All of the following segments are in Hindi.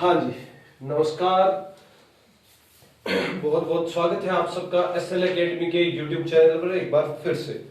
हाँ जी, नमस्कार। बहुत बहुत स्वागत है आप सबका एसएल एकेडमी के यूट्यूब चैनल पर एक बार फिर से।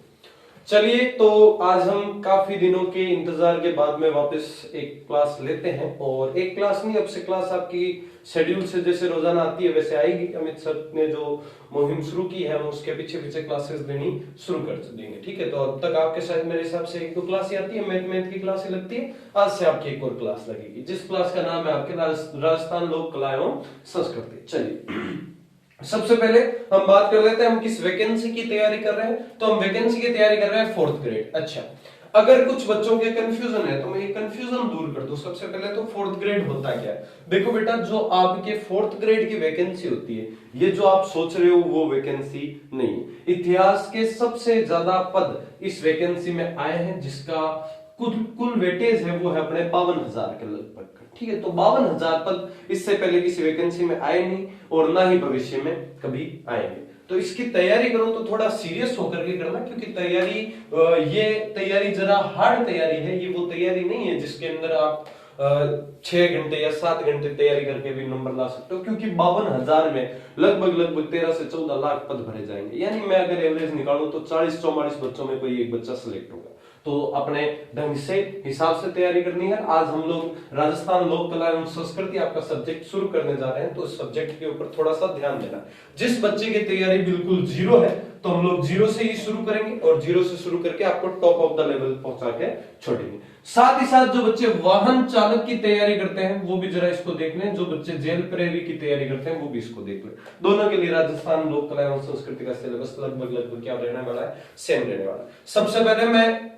चलिए, तो आज हम काफी दिनों के इंतजार के बाद में वापस एक क्लास लेते हैं, और एक क्लास नहीं, अब से क्लास आपकी शेड्यूल से जैसे रोजाना आती है वैसे आएगी। अमित सर ने जो मुहिम शुरू की है हम उसके पीछे पीछे क्लासेस देनी शुरू कर देंगे, ठीक है। तो अब तक आपके साथ मेरे हिसाब से एक दो क्लास आती है, मैथ की क्लास लगती है। आज से आपकी एक और क्लास लगेगी, जिस क्लास का नाम है आपके राजस्थान लोक कला एवं संस्कृति। चलिए, सबसे पहले हम बात कर लेते हैं हम किस वैकेंसी की तैयारी कर रहे हैं। तो हम वैकेंसी की तैयारी कर रहे हैं 4th ग्रेड। अच्छा, अगर कुछ बच्चों के कंफ्यूजन है तो मैं ये कंफ्यूजन दूर कर दूं। सबसे पहले तो 4th ग्रेड होता क्या है। देखो बेटा, जो आपके 4th ग्रेड की वैकेंसी होती है, ये जो आप सोच रहे हो वो वैकेंसी नहीं। इतिहास के सबसे ज्यादा पद इस वैकेंसी में आए हैं, जिसका कुल वेटेज है वो है अपने 52,000 के लगभग, ठीक है। तो 52,000 पद इससे पहले किसी वैकेंसी में आए नहीं, और ना ही भविष्य में कभी आएंगे। तो इसकी तैयारी करो तो थोड़ा सीरियस होकर के करना, क्योंकि ये तैयारी जरा हार्ड तैयारी है। ये वो तैयारी नहीं है जिसके अंदर आप 6 घंटे या 7 घंटे तैयारी करके भी नंबर ला सकते हो, क्योंकि 52,000 में लगभग 13 से 14 लाख पद भरे जाएंगे। यानी मैं अगर एवरेज निकालूं तो 40-44 बच्चों में कोई एक बच्चा सिलेक्ट होगा। तो अपने ढंग से हिसाब से तैयारी करनी है। आज हम लोग राजस्थान लोक कला एवं संस्कृति आपका सब्जेक्ट शुरू करने जा रहे हैं, तो इस सब्जेक्ट के ऊपर थोड़ा सा ध्यान देना। जिस बच्चे की तैयारी बिल्कुल जीरो है तो हम लोग जीरो से ही शुरू करेंगे, और जीरो से शुरू करके आपको टॉप ऑफ द लेवल पहुंचा के छोड़ेंगे। साथ ही साथ जो बच्चे वाहन चालक की तैयारी करते हैं वो भी जरा इसको देख लें। जो बच्चे जेल प्रेरी की तैयारी करते हैं वो भी इसको देख लें। दोनों के लिए राजस्थान लोक कला एवं संस्कृति का सिलेबस लगभग क्या रहने वाला है, सेम रहने वाला है। सबसे पहले मैं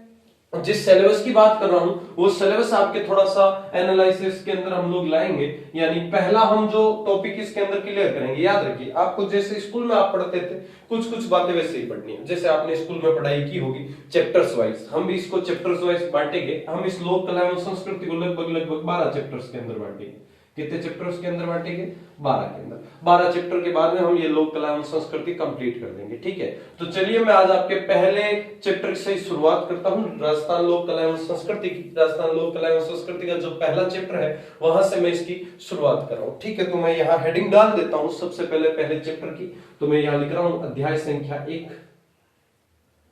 जिस सिलेबस की बात कर रहा हूं वो सिलेबस आपके थोड़ा सा एनालिसिस के अंदर हम लोग लाएंगे। यानी पहला हम जो टॉपिक इसके अंदर क्लियर करेंगे, याद रखिए आपको जैसे स्कूल में आप पढ़ते थे कुछ बातें वैसे ही पढ़नी है, जैसे आपने स्कूल में पढ़ाई की होगी चैप्टर्स वाइज। हम भी इसको चैप्टर्स वाइज बांटेंगे। हम इस लोक कला एवं संस्कृति को लगभग 12 चैप्टर्स के अंदर बांटेंगे। कितने चैप्टर्स के अंदर बांटेंगे? 12 के अंदर। 12 चैप्टर के बाद में हम ये लोक कला एवं संस्कृति कंप्लीट कर देंगे, ठीक है। तो चलिए, मैं आज आपके पहले चैप्टर से शुरुआत करता हूं, राजस्थान लोक कला एवं संस्कृति की। राजस्थान लोक कला एवं संस्कृति का जो पहला चैप्टर है वहां से मैं इसकी शुरुआत कर रहा हूं, ठीक है। तो मैं यहाँ हेडिंग डाल देता हूं सबसे पहले चैप्टर की। तो मैं यहाँ लिख रहा हूं अध्याय संख्या 1।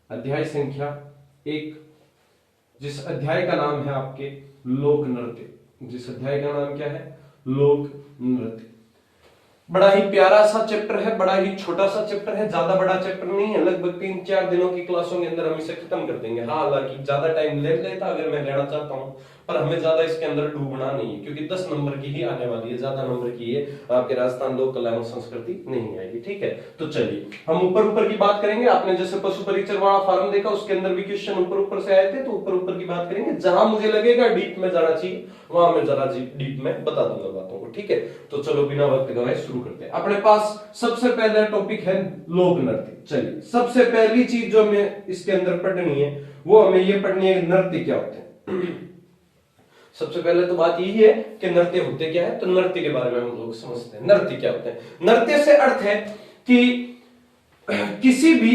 अध्याय संख्या 1, जिस अध्याय का नाम है आपके लोक नृत्य। जिस अध्याय का नाम क्या है? लोक नृत्य। बड़ा ही प्यारा सा चैप्टर है, बड़ा ही छोटा सा चैप्टर है, ज्यादा बड़ा चैप्टर नहीं है। लगभग 3-4 दिनों की क्लासों के अंदर हम इसे खत्म कर देंगे। हाँ, हालांकि ज्यादा टाइम ले लेता अगर मैं लेना चाहता हूं, पर हमें ज्यादा इसके अंदर डूबना नहीं है, क्योंकि 10 नंबर की ही आने वाली है, ज्यादा नंबर की है आपके राजस्थान लोक कला एवं संस्कृति नहीं आएगी, ठीक है। तो चलिए, हम ऊपर की बात करेंगे। आपने जैसे पशु परीक्षण वाला फॉर्म देखा, उसके अंदर भी क्वेश्चन ऊपर से आए थे, तो ऊपर की बात करेंगे। जहां मुझे लगेगा डीप में जाना चाहिए वहां मैं जरा डीप में बता दूंगा बातों को, ठीक है। तो चलो, बिना वक्त गवाए शुरू करते हैं। अपने पास सबसे पहला टॉपिक है लोक नृत्य। चलिए, सबसे पहली चीज जो हमें इसके अंदर पढ़नी है वो हमें ये पढ़नी है नृत्य क्या होते हैं। सबसे पहले तो बात यही है कि नृत्य होते क्या है। तो नृत्य के बारे में हम लोग समझते हैं। नृत्य क्या होते हैं? नृत्य से अर्थ है कि किसी भी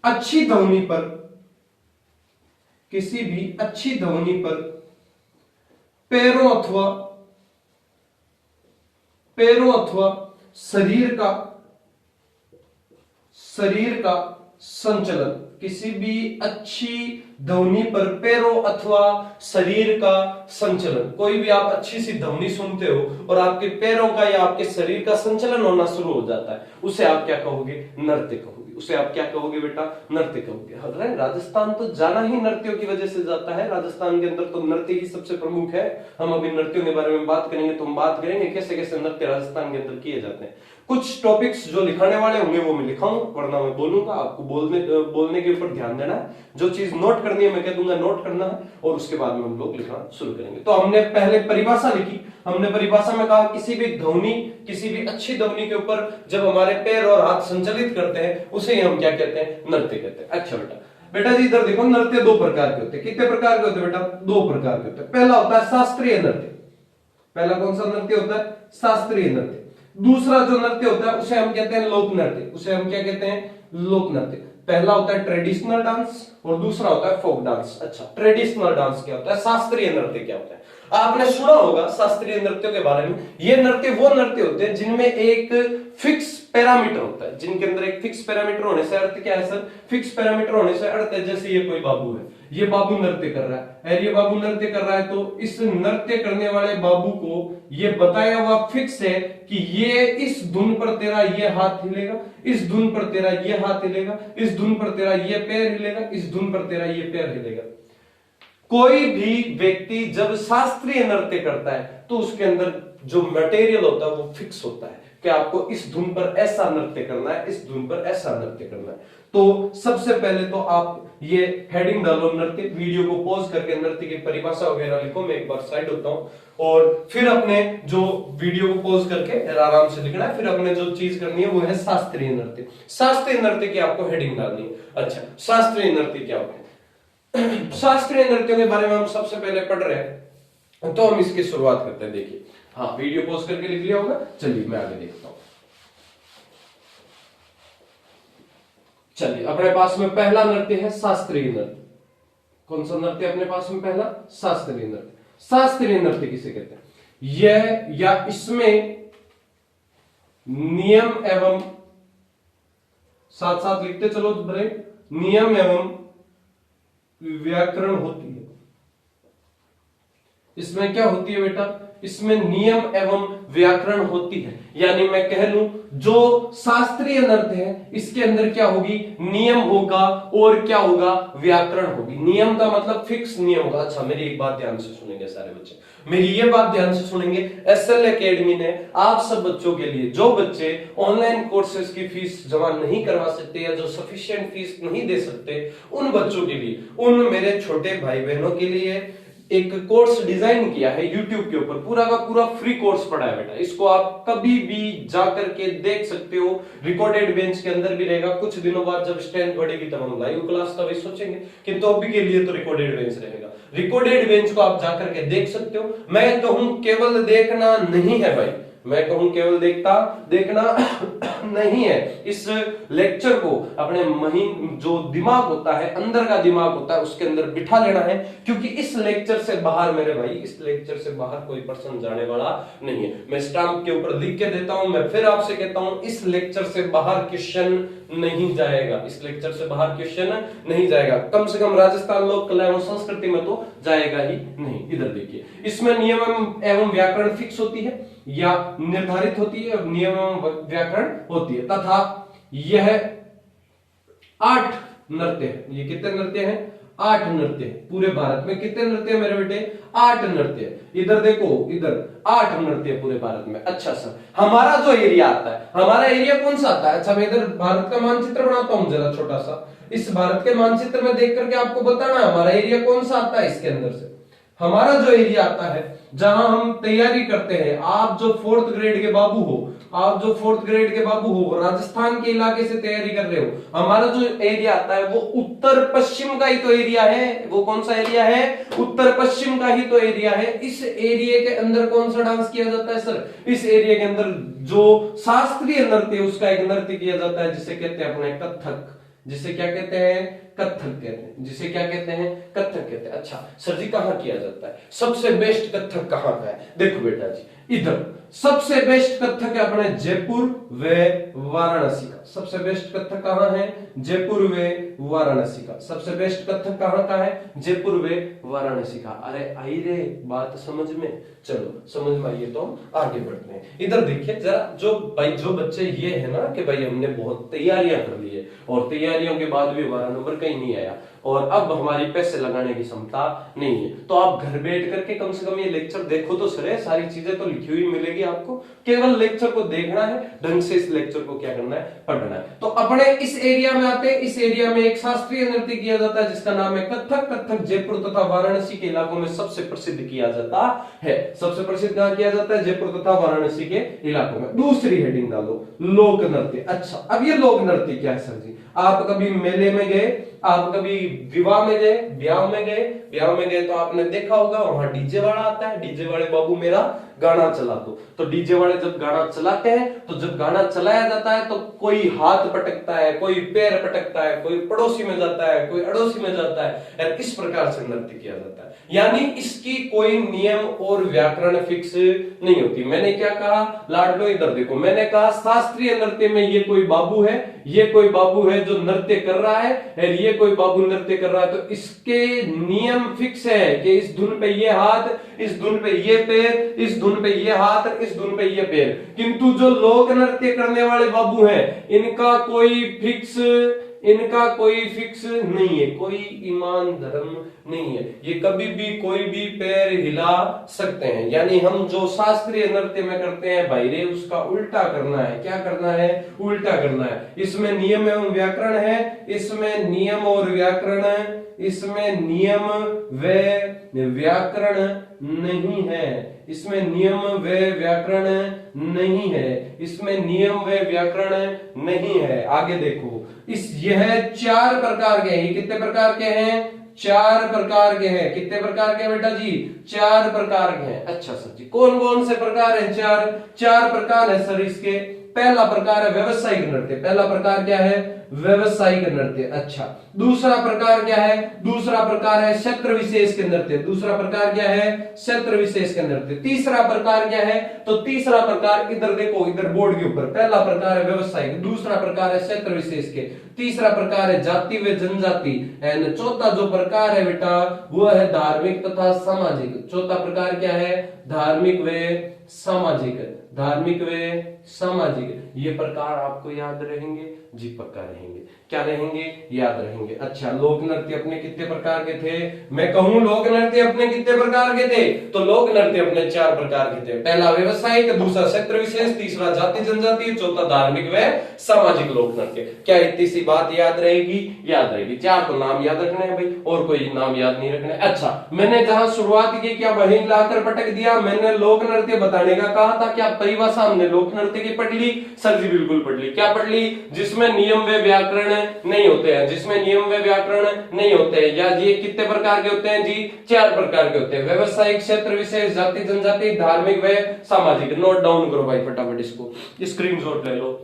अच्छी ध्वनि पर पैरों अथवा शरीर का संचलन। किसी भी अच्छी ध्वनि पर पैरों अथवा शरीर का संचलन। कोई भी आप अच्छी सी ध्वनि सुनते हो और आपके पैरों का या आपके शरीर का संचलन होना शुरू हो जाता है, उसे आप क्या कहोगे? नृत्य कहोगे। उसे आप क्या कहोगे बेटा? नृत्य कहोगे। राजस्थान तो जाना ही नृत्यों की वजह से जाता है। राजस्थान के अंदर तो नृत्य ही सबसे प्रमुख है। हम अभी नृत्यों के बारे में बात करेंगे, तो हम बात करेंगे कैसे कैसे नृत्य राजस्थान के अंदर किए जाते हैं। कुछ टॉपिक्स जो लिखाने वाले होंगे वो मैं लिखाऊंगा, वरना मैं बोलूंगा। आपको बोलने के ऊपर ध्यान देना है। जो चीज नोट करनी है मैं कह दूंगा नोट करना है, और उसके बाद में हम लोग लिखना शुरू करेंगे। तो हमने पहले परिभाषा लिखी। हमने परिभाषा में कहा किसी भी अच्छी ध्वनि के ऊपर जब हमारे पैर और हाथ संचलित करते हैं उसे हम क्या कहते हैं? नृत्य कहते हैं। अच्छा बेटा जी, इधर देखो, नृत्य 2 प्रकार के होते हैं। कितने प्रकार के होते हैं बेटा? 2 प्रकार के होते हैं। पहला होता है शास्त्रीय नृत्य। पहला कौन सा नृत्य होता है? शास्त्रीय नृत्य। दूसरा जो नृत्य होता है उसे हम कहते हैं लोक नृत्य। उसे हम क्या कहते हैं? लोक नृत्य। पहला होता है ट्रेडिशनल डांस और दूसरा होता है फोक डांस। अच्छा, ट्रेडिशनल डांस क्या होता है, शास्त्रीय नृत्य क्या होता है? आपने सुना होगा शास्त्रीय नृत्यों के बारे में। ये नृत्य वो नृत्य होते हैं जिनमें एक फिक्स पैरामीटर होता है, जिनके अंदर एक फिक्स पैरामीटर होने से अर्थ क्या है सर? फिक्स पैरामीटर होने से अर्थ है जैसे ये कोई बाबू है, ये बाबू नृत्य कर रहा है और ये बाबू नृत्य कर रहा है, तो इस नृत्य करने वाले बाबू को ये बताया हुआ फिक्स है कि ये इस धुन पर तेरा ये हाथ हिलेगा, इस धुन पर तेरा ये हाथ हिलेगा, इस धुन पर तेरा ये पैर हिलेगा, इस धुन पर तेरा ये पैर हिलेगा। कोई भी व्यक्ति जब शास्त्रीय नृत्य करता है तो उसके अंदर जो मटेरियल होता है वो फिक्स होता है कि आपको इस धुन पर ऐसा नृत्य करना है, इस धुन पर ऐसा नृत्य करना है। तो सबसे पहले तो आप ये हेडिंग डालो नृत्य, वीडियो को पॉज करके नृत्य की परिभाषा वगैरह लिखो, मैं एक बार साइड होता हूं और फिर अपने जो वीडियो को पॉज करके आराम से लिखना है, फिर अपने जो चीज करनी है वो है शास्त्रीय नृत्य। शास्त्रीय नृत्य की आपको हेडिंग डालनी है। अच्छा, शास्त्रीय नृत्य क्या होता है? शास्त्रीय नृत्यों के बारे में हम सबसे पहले पढ़ रहे हैं, तो हम इसकी शुरुआत करते हैं। देखिए, हाँ, वीडियो पॉज करके लिख लिया होगा। चलिए मैं आगे देखता हूं। चलिए, अपने पास में पहला नृत्य है शास्त्रीय नृत्य। कौन सा नृत्य अपने पास में पहला? शास्त्रीय नृत्य। शास्त्रीय नृत्य किसे कहते हैं? यह या इसमें नियम एवं, साथ साथ लिखते चलो भरे, नियम एवं व्याकरण होती है। इसमें क्या होती है बेटा? इसमें नियम एवं व्याकरण होती है। यानी मैं कह लूं जो शास्त्रीय नृत्य है इसके अंदर क्या होगी? नियम होगा और क्या होगा? व्याकरण होगी। नियम का मतलब फिक्स नियम होगा। अच्छा, मेरी एक बात ध्यान से सुनेंगे सारे बच्चे, मेरी ये बात ध्यान से सुनेंगे। एसएल एकेडमी ने आप सब बच्चों के लिए, जो बच्चे ऑनलाइन कोर्सेज की फीस जमा नहीं करवा सकते या जो सफिशिएंट फीस नहीं दे सकते, उन बच्चों के लिए, उन मेरे छोटे भाई बहनों के लिए एक कोर्स डिजाइन किया है YouTube के ऊपर। पूरा का पूरा फ्री कोर्स पड़ा है बेटा। इसको आप कभी भी जाकर के देख सकते हो। रिकॉर्डेड बेंच के अंदर भी रहेगा। कुछ दिनों बाद जब स्ट्रेंथ बढ़ेगी तब हम लाइव क्लास का भी सोचेंगे, किंतु अभी के लिए तो रिकॉर्डेड बेंच रहेगा। रिकॉर्डेड बेंच को आप जाकर के देख सकते हो। मैं कहूं केवल देखना नहीं है भाई, मैं कहूं केवल देखना नहीं है। इस लेक्चर को अपने महीन जो दिमाग होता है, अंदर का दिमाग होता है, उसके अंदर बिठा लेना है, क्योंकि इस लेक्चर से बाहर मेरे भाई, इस लेक्चर से बाहर कोई पर्सन जाने वाला नहीं है। मैं स्टैंप के ऊपर लिख के देता हूं, मैं फिर आपसे कहता हूं, इस लेक्चर से बाहर क्वेश्चन नहीं जाएगा। इस लेक्चर से बाहर क्वेश्चन नहीं जाएगा। कम से कम राजस्थान लोक कला एवं संस्कृति में तो जाएगा ही नहीं। इधर देखिए, इसमें नियम एवं व्याकरण फिक्स होती है या निर्धारित होती है, और नियम एवं व्याकरण होती है, तथा यह 8 नृत्य है। ये कितने नृत्य हैं? 8 नृत्य। पूरे भारत में कितने नृत्य मेरे बेटे? 8 नृत्य। इधर देखो, इधर 8 नृत्य पूरे भारत में। अच्छा सर, हमारा जो एरिया आता है, हमारा एरिया कौन सा आता है? अच्छा, मैं इधर भारत का मानचित्र बनाता हूं जरा छोटा सा। इस भारत के मानचित्र में देख करके आपको बताना है हमारा एरिया कौन सा आता है। इसके अंदर से हमारा जो एरिया आता है, जहां हम तैयारी करते हैं, आप जो 4th ग्रेड के बाबू हो, आप जो 4th ग्रेड के बाबू हो, राजस्थान के इलाके से तैयारी कर रहे हो, हमारा जो एरिया आता है वो उत्तर पश्चिम का ही तो एरिया है। वो कौन सा एरिया है? उत्तर पश्चिम का ही तो एरिया है। इस एरिया के अंदर कौन सा डांस किया जाता है सर? इस एरिया के अंदर जो शास्त्रीय नृत्य है उसका एक नृत्य किया जाता है जिसे कहते हैं अपने कथक। जिसे क्या कहते हैं? कथक कहते हैं। जिसे क्या कहते हैं? कथक कहते हैं। अच्छा सर जी, कहां किया जाता है? सबसे बेस्ट कथक कहां का है? देखो बेटा जी, इधर सबसे बेस्ट कथक है अपने जयपुर व वाराणसी का। सबसे बेस्ट कथक कहां है? जयपुर व वाराणसी का। सबसे बेस्ट कथक कहां का है? जयपुर व वाराणसी का। अरे आई रे बात समझ में? चलो समझ में आइए तो हम आगे बढ़ते हैं। इधर देखिए जरा, जो भाई जो बच्चे ये है ना कि भाई हमने बहुत तैयारियां कर ली है और तैयारियों के बाद भी हमारा नंबर कहीं नहीं आया और अब हमारी पैसे लगाने की क्षमता नहीं है, तो आप घर बैठ करके कम से कम ये लेक्चर देखो तो सर। सारी चीजें तो लिखी हुई मिलेगी आपको, केवल लेक्चर को देखना है, ढंग से इस लेक्चर को क्या करना है? पढ़ना है। तो अपने इस एरिया में आते हैं। इस एरिया में एक शास्त्रीय नृत्य किया जाता है जिसका नाम है कथक। कथक जयपुर तथा वाराणसी के इलाकों में सबसे प्रसिद्ध किया जाता है। सबसे प्रसिद्ध कहां किया जाता है? जयपुर तथा वाराणसी के इलाकों में। दूसरी हेडिंग डालो, लोक नृत्य। अच्छा, अब ये लोक नृत्य क्या है सर जी? आप कभी मेले में गए, आप कभी विवाह में गए, ब्याह में गए तो आपने देखा होगा वहां डीजे वाला आता है। डीजे वाले बाबू मेरा गाना चला दो। तो डीजे वाले जब गाना चलाते हैं तो जब गाना चलाया जाता है तो कोई हाथ पटकता है, कोई पैर पटकता है, कोई पड़ोसी में जाता है, कोई अड़ोसी में जाता है, और इस प्रकार से नृत्य किया जाता है। यानी इसकी कोई नियम और व्याकरण फिक्स नहीं होती। मैंने क्या कहा लाडलो, इधर देखो, मैंने कहा शास्त्रीय नृत्य में ये कोई बाबू है, ये कोई बाबू है जो नृत्य कर रहा है, और ये कोई बाबू नृत्य कर रहा है, तो इसके नियम फिक्स है कि इस धुन पे ये हाथ, इस धुन पे ये पैर, इस धुन पे ये हाथ, इस धुन पे ये पैर। किंतु जो लोक नृत्य करने वाले बाबू हैं, इनका कोई फिक्स नहीं है, कोई ईमान धर्म नहीं है, ये कभी भी कोई भी पैर हिला सकते हैं। यानी हम जो शास्त्रीय नृत्य में करते हैं भाई रे, उसका उल्टा करना है। क्या करना है? उल्टा करना है। इसमें नियम एवं व्याकरण है, इसमें नियम और व्याकरण, इसमें नियम व व्याकरण नहीं है, इसमें नियम व व्याकरण नहीं है, इसमें नियम व व्याकरण नहीं है। आगे देखो, यह 4 प्रकार के हैं। ये कितने प्रकार के हैं? 4 प्रकार के हैं। कितने प्रकार के हैं बेटा जी? 4 प्रकार के हैं। अच्छा सर जी, कौन कौन से प्रकार हैं? 4 प्रकार है सर इसके। पहला प्रकार है व्यवसायिक नृत्य। पहला प्रकार क्या है? व्यवसायिक नृत्य। अच्छा, दूसरा प्रकार क्या है? दूसरा प्रकार है क्षेत्र विशेष के नृत्य। दूसरा प्रकार क्या है? क्षेत्र विशेष के नृत्य। तीसरा प्रकार क्या है? तो तीसरा प्रकार इधर देखो, इधर बोर्ड के ऊपर, पहला प्रकार है व्यवसायिक, दूसरा प्रकार है क्षेत्र विशेष के, तीसरा प्रकार है जाति व जनजाति, एंड चौथा जो प्रकार है बेटा वो है धार्मिक तथा सामाजिक। चौथा प्रकार क्या है? धार्मिक व सामाजिक। धार्मिक व सामाजिक। ये प्रकार आपको याद रहेंगे जी? पक्का रहेंगे। क्या रहेंगे? याद रहेंगे। अच्छा, लोक नृत्य अपने कितने प्रकार के थे? मैं कहूं लोक नृत्य अपने कितने प्रकार के थे? तो लोक नृत्य अपने 4 प्रकार के थे। पहला व्यवसायिक, दूसरा क्षेत्र विशेष, तीसरा जाति जनजाति, चौथा धार्मिक व सामाजिक लोक नृत्य। क्या इतनी सी बात याद रहेगी? याद रहेगी। 4 तो नाम याद रखने हैं भाई, और कोई नाम याद नहीं रखना है। अच्छा, मैंने जहां शुरुआत की क्या वहीं लाकर पटक दिया? मैंने लोक नृत्य बताने का कहा था, क्या परिभाषा हमने लोक नृत्य की पढ़ ली? सर जी बिल्कुल पढ़ ली। क्या पढ़ ली? जिसमें नियम व व्याकरण नहीं होते हैं, जिसमें नियम व व्याकरण नहीं होते हैं। या ये कितने प्रकार के होते हैं जी? 4 प्रकार के होते हैं। व्यवसायिक, क्षेत्र विशेष, जाति जनजाति, धार्मिक व सामाजिक। नोट डाउन करो भाई फटाफट, इसको स्क्रीनशॉट ले लो।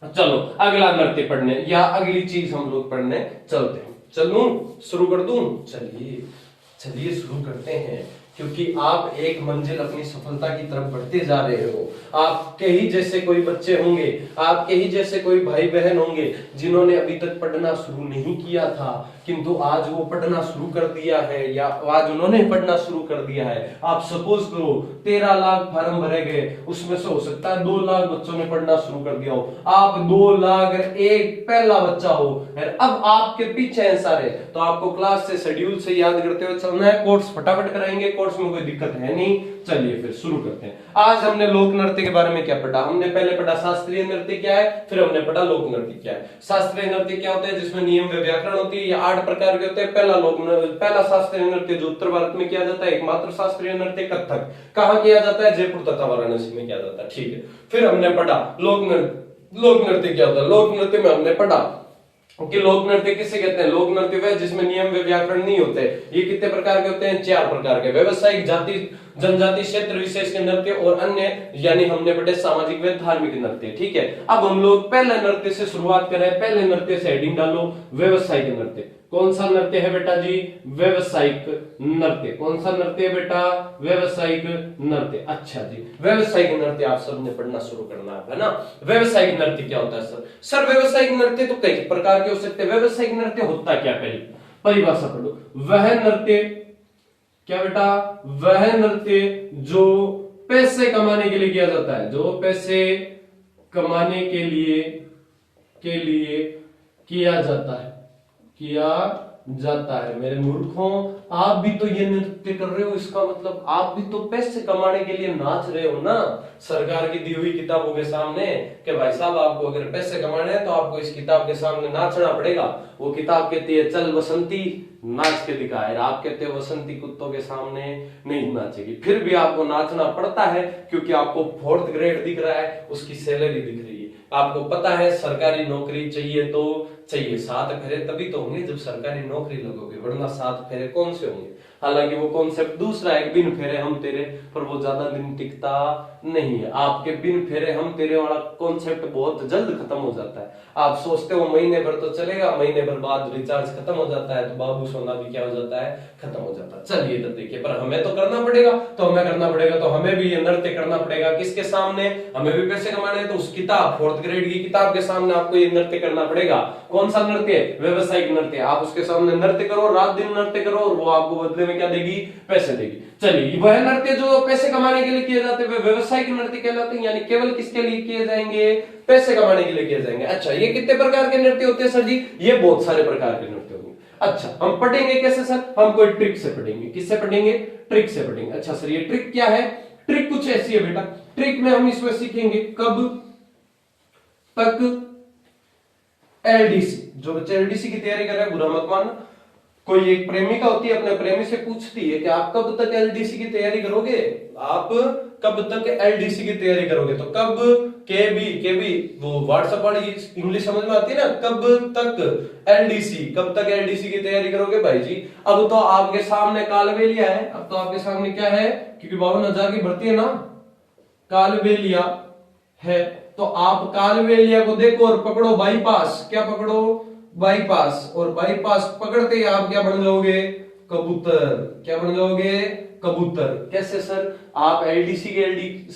चलो अगला नृत्य पढ़ने, या अगली चीज हम लोग पढ़ने चलते हैं। चलूं? शुरू कर दूं? चलिए शुरू करते हैं, क्योंकि आप एक मंजिल अपनी सफलता की तरफ बढ़ते जा रहे हो। आपके ही जैसे कोई बच्चे होंगे, आपके ही जैसे कोई भाई बहन होंगे जिन्होंने अभी तक पढ़ना शुरू नहीं किया था, किंतु आज वो पढ़ना शुरू कर दिया है, या आज उन्होंने पढ़ना शुरू कर दिया है। आप सपोज करो 13 लाख फॉर्म भरे गए, उसमें से हो सकता है 2 लाख बच्चों ने पढ़ना शुरू कर दिया हो। आप 2 लाख एक पहला बच्चा हो, अब आपके पीछे हैं सारे, तो आपको क्लास से शेड्यूल से याद करते हुए चलना है। कोर्स फटाफट कराएंगे, कोर्स में कोई दिक्कत है नहीं। चलिए फिर शुरू करते हैं। आज हमने लोक नृत्य के बारे में क्या पढ़ा? हमने पहले पढ़ा शास्त्रीय नृत्य क्या है, फिर हमने पढ़ा लोक नृत्य क्या है। शास्त्रीय नृत्य क्या होता है? जिसमें नियम व व्याकरण होती है। ये 8 प्रकार के होते हैं। पहला शास्त्रीय नृत्य जो उत्तर भारत में किया जाता है, एकमात्र शास्त्रीय नृत्य कथक। कहाँ किया जाता है? जयपुर तथा वाराणसी में किया जाता है। ठीक है, फिर हमने पढ़ा लोक नृत्य क्या होता है। लोक नृत्य में हमने पढ़ा कि लोक नृत्य किसे कहते हैं? लोक नृत्य वह जिसमें नियम व व्याकरण नहीं होते। ये कितने प्रकार के होते हैं? 4 प्रकार के। व्यवसायिक, जाति जनजाति, क्षेत्र विशेष के नृत्य, और अन्य यानी हमने पढ़े सामाजिक व धार्मिक नृत्य। ठीक है, अब हम लोग पहले नृत्य से शुरुआत करें। पहले नृत्य से हेडिंग डालो व्यवसायिक नृत्य। कौन सा नृत्य है बेटा जी? व्यवसायिक नृत्य। कौन सा नृत्य है बेटा? व्यवसायिक नृत्य। अच्छा जी, व्यवसायिक नृत्य आप सबने पढ़ना शुरू करना है ना। व्यवसायिक नृत्य क्या होता है सर? व्यवसायिक नृत्य तो कई प्रकार के हो सकते हैं। व्यवसायिक नृत्य होता क्या? पहले परिभाषा पढ़ो। वह नृत्य क्या बेटा? वह नृत्य जो पैसे कमाने के लिए किया जाता है, जो पैसे कमाने के लिए किया जाता है। मेरे मूर्खों, आप भी तो ये नृत्य कर रहे हो, इसका मतलब आप भी तो पैसे कमाने के लिए नाच रहे हो ना, सरकार की दी हुई किताबों के सामने, कि भाई साहब आपको अगर पैसे कमाने हैं तो आपको इस किताब के सामने नाचना पड़ेगा। वो किताब कहती है चल बसंती नाच के दिखा, है आप कहते हो बसंती कुत्तों के सामने नहीं नाचेगी। फिर भी आपको नाचना पड़ता है, क्योंकि आपको 4th ग्रेड दिख रहा है, उसकी सैलरी दिख रही है। आपको पता है सरकारी नौकरी चाहिए तो चाहिए, 7 फेरे तभी तो होंगे जब सरकारी नौकरी लगोगे, वरना 7 फेरे कौन से होंगे? हालांकि वो कॉन्सेप्ट दूसरा है, बिन फेरे हम तेरे, पर वो ज्यादा दिन टिकता नहीं है। आपके बिन फेरे हम तेरे वाला कॉन्सेप्ट बहुत जल्द खत्म हो जाता है। आप सोचते हो महीने भर तो चलेगा, महीने भर बाद रिचार्ज खत्म हो जाता है, तो बाबू सोना भी क्या हो जाता है, खत्म हो जाता है। चलिए तो देखिए, पर हमें तो करना पड़ेगा, तो हमें करना पड़ेगा, तो हमें भी ये नृत्य करना पड़ेगा। किसके सामने? हमें भी पैसे कमाने हैं, तो उस किताब, 4th ग्रेड की किताब के सामने आपको ये नृत्य करना पड़ेगा। कौन सा नृत्य? व्यवसायिक नृत्य। आप उसके सामने नृत्य करो, रात दिन नृत्य करो, और वो आपको बदले में क्या देगी? पैसे देगी। चलिए, वह नृत्य जो पैसे कमाने के लिए किए जाते हैं वे व्यवसायिक नृत्य कहलाते हैं, यानी केवल किसके लिए किए जाएंगे? पैसे कमाने के लिए किए जाएंगे। अच्छा, ये कितने प्रकार के नृत्य होते हैं सर जी? ये बहुत सारे प्रकार के नृत्य होंगे। अच्छा, हम पढ़ेंगे कैसे सर? हम कोई ट्रिक से पढ़ेंगे। किससे पढ़ेंगे? ट्रिक से पढ़ेंगे। अच्छा सर, ये ट्रिक क्या है? ट्रिक कुछ ऐसी है बेटा, ट्रिक में हम इसमें सीखेंगे कब तक एलडीसी। जो बच्चे एलडीसी की तैयारी कर रहे हैं बुरा मत मानना। कोई एक प्रेमिका होती है, अपने प्रेमी से पूछती है कि आप कब तक एलडीसी की तैयारी करोगे? आप कब तक एलडीसी की तैयारी करोगे? तो कब, के बी वो व्हाट्सएप वाली इंग्लिश समझ में आती है ना, कब तक एलडीसी, कब तक एलडीसी की तैयारी करोगे भाई जी? अब तो आपके सामने कालबेलिया है, अब तो आपके सामने क्या है, क्योंकि 52,000 की भर्ती है ना, कालबेलिया है, तो आप कालबेलिया को देखो और पकड़ो बाईपास। क्या पकड़ो? बाईपास। और बाईपास पकड़ते ही आप क्या बन जाओगे? कबूतर। क्या बन जाओगे? कबूतर। कैसे सर? आप एलडीसी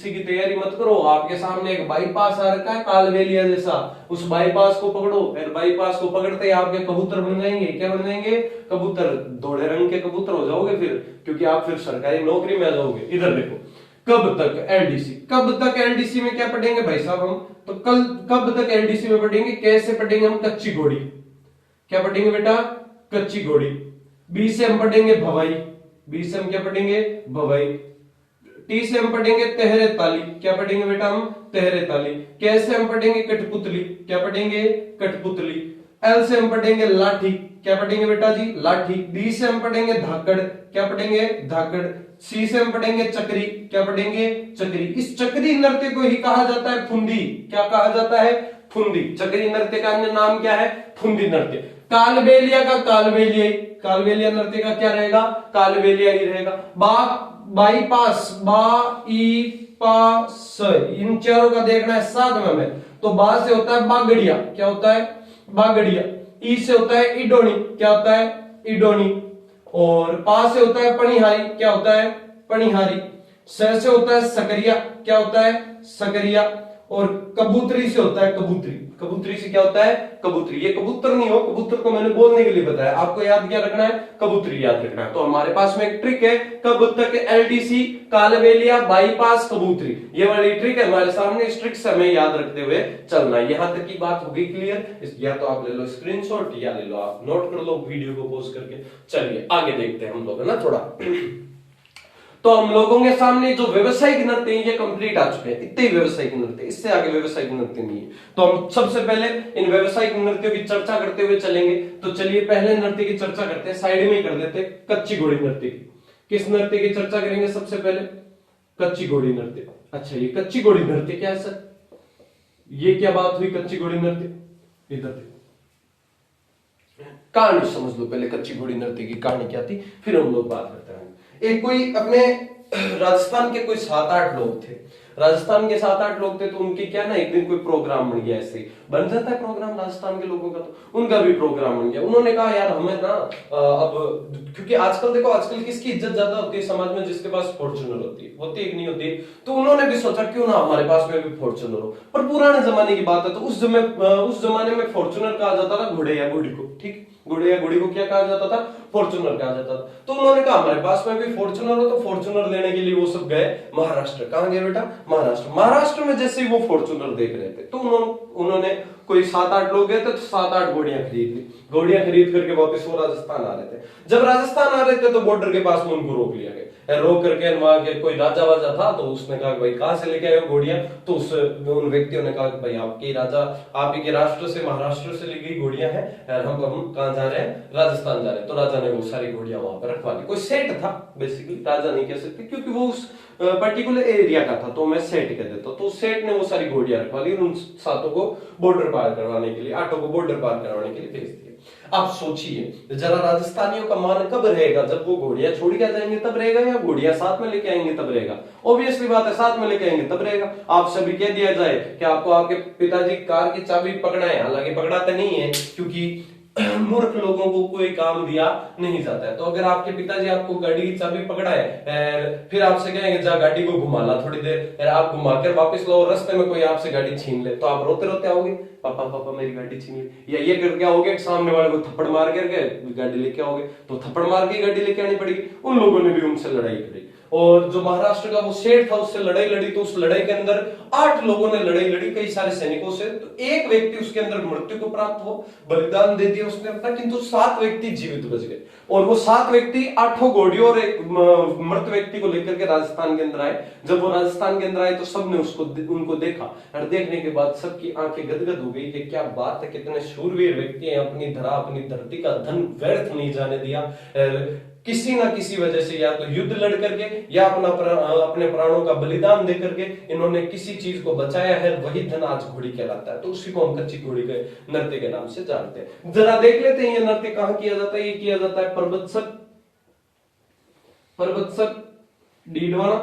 की तैयारी मत करो, आपके सामने एक बाईपास आ रखा है कालबेलिया जैसा, उस बाईपास को पकड़ो, फिर बाईपास को पकड़ते ही आपके कबूतर बन जाएंगे। क्या बन जाएंगे? कबूतर। धोले रंग के कबूतर हो जाओगे फिर, क्योंकि आप फिर सरकारी नौकरी में आ जाओगे। इधर देखो, कब तक एलडीसी। कब तक एलडीसी में क्या पढ़ेंगे भाई साहब हम? तो कल कब तक एलडीसी में पढ़ेंगे, कैसे पढ़ेंगे हम? कच्ची घोड़ी। क्या पढ़ेंगे बेटा? कच्ची घोड़ी। बी से हम पढ़ेंगे भवाई। बी से हम क्या पढ़ेंगे? भवाई। टी से हम पढ़ेंगे तहरे ताली। क्या पढ़ेंगे बेटा हम? तहरे ताली। कैसे हम पढ़ेंगे? कठपुतली। क्या पढ़ेंगे? कठपुतली। एल से हम पढ़ेंगे लाठी। क्या पढ़ेंगे बेटा जी? लाठी। डी से हम पढ़ेंगे धाकड़। क्या पढ़ेंगे? धाकड़। सी से हम पढ़ेंगे चक्री। क्या पढ़ेंगे? चक्री। इस चक्री नृत्य को ही कहा जाता है फुंदी। क्या कहा जाता है? फुंदी। चक्री नृत्य का अन्य नाम क्या है? फुंदी नृत्य। कालबेलिया का कालबेलिया, कालबेलिया नृत्य का क्या रहेगा? कालबेलिया ही रहेगा। बाईपास, बा ई पा स, इन चारों का देखना है साथ में हमें। तो बा से होता है बागड़िया। क्या होता है? बागड़िया। ई से होता है इडोनी। क्या होता है? इडोनी। और पा से होता है पनिहारी। क्या होता है? पनिहारी। स से होता है सकरिया। क्या होता है? सकरिया। और कबूतरी से होता है कबूतरी। कबूतरी से क्या होता है? कबूतरी। ये कबूतर नहीं हो, कबूतर को मैंने बोलने के लिए बताया, आपको याद क्या रखना है? कबूतरी याद रखना है। तो हमारे पास में एक ट्रिक है, कब तक एलडीसी, कालबेलिया, बाईपास, कबूतरी, ये वाली ट्रिक है हमारे सामने। इस ट्रिक से हमें याद रखते हुए चलना है। यहां तक की बात होगी क्लियर? या तो आप ले लो स्क्रीनशॉट, या ले लो आप नोट कर लो वीडियो को पॉज करके। चलिए आगे देखते हैं हम लोग, है ना थोड़ा। तो हम लोगों के सामने जो व्यवसायिक नृत्य ये कंप्लीट आ चुके हैं, इतने व्यवसायिक नृत्य, इससे आगे व्यवसायिक नृत्य नहीं है। तो हम सबसे पहले इन व्यवसायिक नृत्यों की चर्चा करते हुए चलेंगे। तो चलिए पहले नृत्य की चर्चा करते हैं, साइड में ही कर देते हैं, कच्ची घोड़ी नृत्य की। किस नृत्य की चर्चा करेंगे सबसे पहले? कच्ची घोड़ी नृत्य। अच्छा, ये कच्ची घोड़ी नृत्य क्या है सर? ये क्या बात हुई कच्ची घोड़ी नृत्य? इधर देखो, कहानी समझ लो पहले, कच्ची घोड़ी नृत्य की कहानी क्या थी, फिर हम लोग बात करते हैं। एक कोई अपने राजस्थान के कोई 7-8 लोग थे। राजस्थान के 7-8 लोग थे, तो उनके क्या ना, एक दिन कोई प्रोग्राम बन गया। ऐसे ही बन जाता है प्रोग्राम राजस्थान के लोगों का, तो उनका भी प्रोग्राम बन गया। उन्होंने कहा यार हमें ना अब, क्योंकि आजकल देखो, आजकल किसकी इज्जत ज्यादा होती है समाज में? जिसके पास फॉर्च्यूनर होती है कि नहीं होती है। तो उन्होंने भी सोचा क्यों ना हमारे पास में भी फॉर्च्यूनर हो। पर पुराने जमाने की बात है, तो उस जमाने में फॉर्च्यूनर कहा जाता था घोड़े या घोड़ी को। ठीक, घोड़े या घोड़ी को क्या कहा जाता था? फॉर्च्यूनर कहा जाता था। तो उन्होंने कहा हमारे पास में भी फॉर्च्यूनर हो, तो फॉर्च्यूनर लेने के लिए वो सब गए महाराष्ट्र। कहां गए बेटा? महाराष्ट्र। महाराष्ट्र में जैसे ही वो फॉर्च्यूनर देख रहे थे, तो उन्होंने कोई 7-8 लोग गए थे, तो 7-8 घोड़ियां खरीद ली। घोड़ियां खरीद करके वापस वो राजस्थान आ रहे थे। जब राजस्थान आ रहे थे, तो बॉर्डर के पास में उनको रोक लिया गया। रोक करके वहां के कोई राजा वाजा था, तो उसने कहा भाई कहां से लेके आए हो घोड़ियां? तो उन व्यक्तियों ने कहा भाई आपके राजा, आप ही के राष्ट्र से, महाराष्ट्र से ली गई घोड़ियां हैं, हम कहां जा रहे हैं? राजस्थान जा रहे हैं। तो राजा ने वो सारी घोड़ियां वहां पर रखवा ली। कोई सेठ था, बेसिकली राजा नहीं कह सकते, क्योंकि वो उस पर्टिकुलर एरिया का था, तो मैं सेठ कह देता हूं। तो सेठ ने वो सारी घोड़ियां रखवा ली, उन सातों को बॉर्डर पार करवाने के लिए, 8 को बॉर्डर पार करवाने के लिए भेज दिया। आप सोचिए जरा, राजस्थानियों का मान कब रहेगा? जब वो घोड़ियां छोड़ के जाएंगे तब रहेगा, या घोड़ियां साथ में लेके आएंगे तब रहेगा? ऑब्वियसली बात है, साथ में लेके आएंगे तब रहेगा। आप सभी कह दिया जाए कि आपको आपके पिताजी कार की चाबी पकड़ा है, हालांकि पकड़ाते नहीं है क्योंकि मूर्ख लोगों को कोई काम दिया नहीं जाता है। तो अगर आपके पिताजी आपको गाड़ी की चाबी पकड़ा है, फिर आपसे कहेंगे जा गाड़ी को घुमा ला थोड़ी देर, आप घुमा कर वापस लो, रास्ते में कोई आपसे गाड़ी छीन ले, तो आप रोते रोते आओगे, पापा पापा मेरी गाड़ी छीन ली, या ये करके आओगे सामने वाले को थप्पड़ मार करके गाड़ी लेके आओगे, तो थप्पड़ मार के गाड़ी लेके आनी पड़ेगी। उन लोगों ने भी उनसे लड़ाई करी, और जो महाराष्ट्र का वो शेर था उससे लड़ाई लड़ी, तो उस लड़ाई के अंदर 8 लोगों ने लड़ाई लड़ी कई सारे सैनिकों से, तो एक व्यक्ति उसके अंदर मृत्यु को प्राप्त हो, बलिदान दे दिया उसने अपना, किंतु 7 व्यक्ति जीवित बच गए। और वो 7 व्यक्ति 8 घोड़ियों और एक मृत व्यक्ति को लेकर के राजस्थान के अंदर आए। जब वो राजस्थान के अंदर आए तो सबने उनको देखा, और देखने के बाद सबकी आंखें गदगद हो गई कि क्या बात है, कितने शूरवीर व्यक्ति हैं, अपनी धरा अपनी धरती का धन व्यर्थ नहीं जाने दिया। किसी ना किसी वजह से, या तो युद्ध लड़ करके या अपने प्राणों का बलिदान दे करके इन्होंने किसी चीज को बचाया है, वही धन आज घोड़ी कहलाता है। तो उसी को हम कच्ची घोड़ी के नृत्य के नाम से जानते हैं। जरा देख लेते हैं ये नृत्य कहां किया जाता है। ये किया जाता है पर्वतसर, डीडवाना,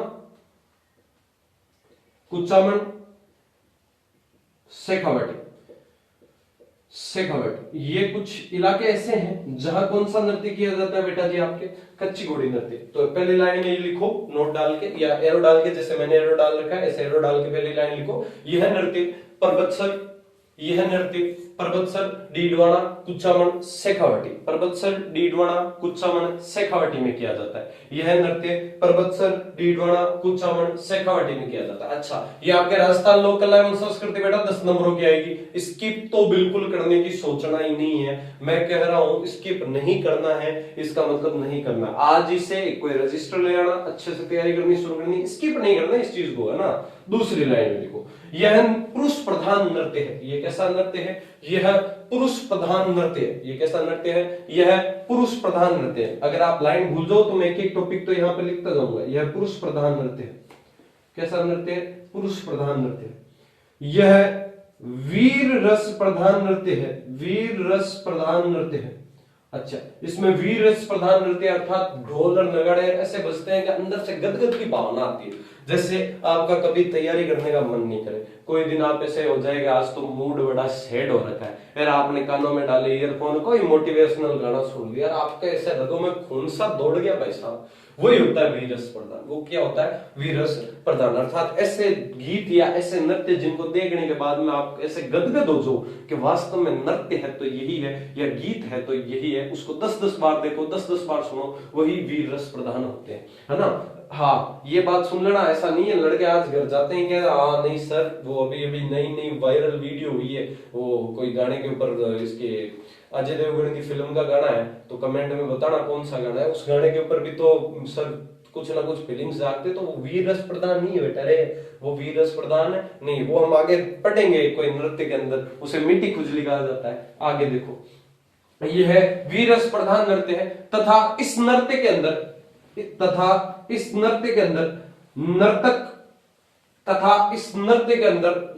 कुचामन, शेखावटी। ये कुछ इलाके ऐसे हैं जहां कौन सा नृत्य किया जाता है बेटा जी? आपके कच्ची घोड़ी नृत्य। तो पहली लाइन में ये लिखो नोट डाल के या एरो डाल के, जैसे मैंने एरो डाल रखा है ऐसे एरो डाल के पहली लाइन लिखो। यह नृत्य पर्वतसर, यह नृत्य पर्वतसर, डीडवाना, कुचामन, शेखावटी। पर्वतसर, डीडवाना, कुचामन, शेखावटी में किया जाता है। यह नृत्य पर्वतसर, डीडवाना, कुचामन, शेखावटी में किया जाता है। अच्छा, ये आपके राजस्थान लोक कला एवं संस्कृति बेटा 10 नंबरों की आएगी। स्किप तो बिल्कुल करने की सोचना ही नहीं है, मैं कह रहा हूं स्किप नहीं करना है, इसका मतलब नहीं करना। आज इसे कोई रजिस्टर ले आना, अच्छे से तैयारी करनी शुरू करनी, स्किप नहीं करना इस चीज को, है ना। दूसरी लाइन में लिखो, यह पुरुष प्रधान नृत्य है। ये कैसा नृत्य है? यह पुरुष प्रधान नृत्य है। ये कैसा नृत्य है? यह पुरुष प्रधान नृत्य है। अगर आप लाइन भूल जाओ तो मैं एक एक टॉपिक तो यहां पे लिखता जाऊंगा। यह पुरुष प्रधान नृत्य है। कैसा नृत्य है? पुरुष प्रधान नृत्य है। यह वीर रस प्रधान नृत्य है। वीर रस प्रधान नृत्य है। अच्छा, इसमें वीर रस प्रधान नृत्य अर्थात ढोल और नगाड़े ऐसे बजते हैं कि अंदर से गदगद की भावना आती है। जैसे आपका कभी तैयारी करने का मन नहीं करे, कोई दिन आप ऐसे हो जाएगा आज तो मूड बड़ा सैड हो रखा है, फिर आपने कानों में डाले ईयरफोन, कोई मोटिवेशनल गाना सुन लिया, आपके ऐसे रगों में खून सा दौड़ गया भाई साहब, वही होता है वीररस प्रधान। वो क्या होता है? वीररस प्रधान अर्थात ऐसे गीत या ऐसे नृत्य जिनको देखने के बाद में आप ऐसे गदगद हो जाओ कि वास्तव में नृत्य है तो यही है, या गीत है तो यही है, उसको 10-10 बार देखो, 10-10 बार सुनो, वही वीररस प्रधान होते हैं, है ना। हाँ, ये बात सुन लेना, ऐसा नहीं है लड़के आज घर जाते हैं क्या, हाँ नहीं सर वो अभी अभी नई वायरल वीडियो हुई है, वो कोई गाने के ऊपर, इसके अजय देवगन की फिल्म का गाना है, तो कमेंट में बताना कौन सा गाना है, उस गाने के ऊपर भी तो सर कुछ ना कुछ फीलिंग्स जागते, तो वो वीर रस प्रधान नहीं है बेटा रे, वो वीर रस प्रधान है नहीं, वो हम आगे पढ़ेंगे कोई नृत्य के अंदर, उसे मीठी खुजली कहा जाता है। आगे देखो, यह है वीर रस प्रधान नृत्य है, तथा इस नृत्य के अंदर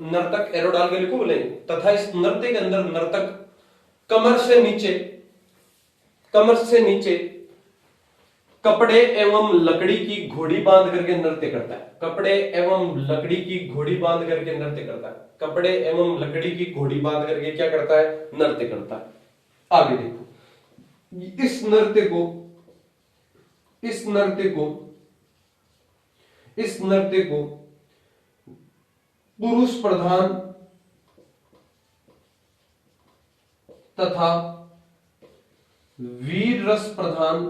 नर्तक एरो डाल के लिखो बोले, तथा इस नृत्य के अंदर नर्तक कमर से नीचे कपड़े एवं लकड़ी की घोड़ी बांध करके नृत्य करता है। कपड़े एवं लकड़ी की घोड़ी बांध करके नृत्य करता है। कपड़े एवं लकड़ी की घोड़ी बांध करके क्या करता है? नृत्य करता है। आगे देखो, इस नृत्य को पुरुष प्रधान तथा वीर रस प्रधान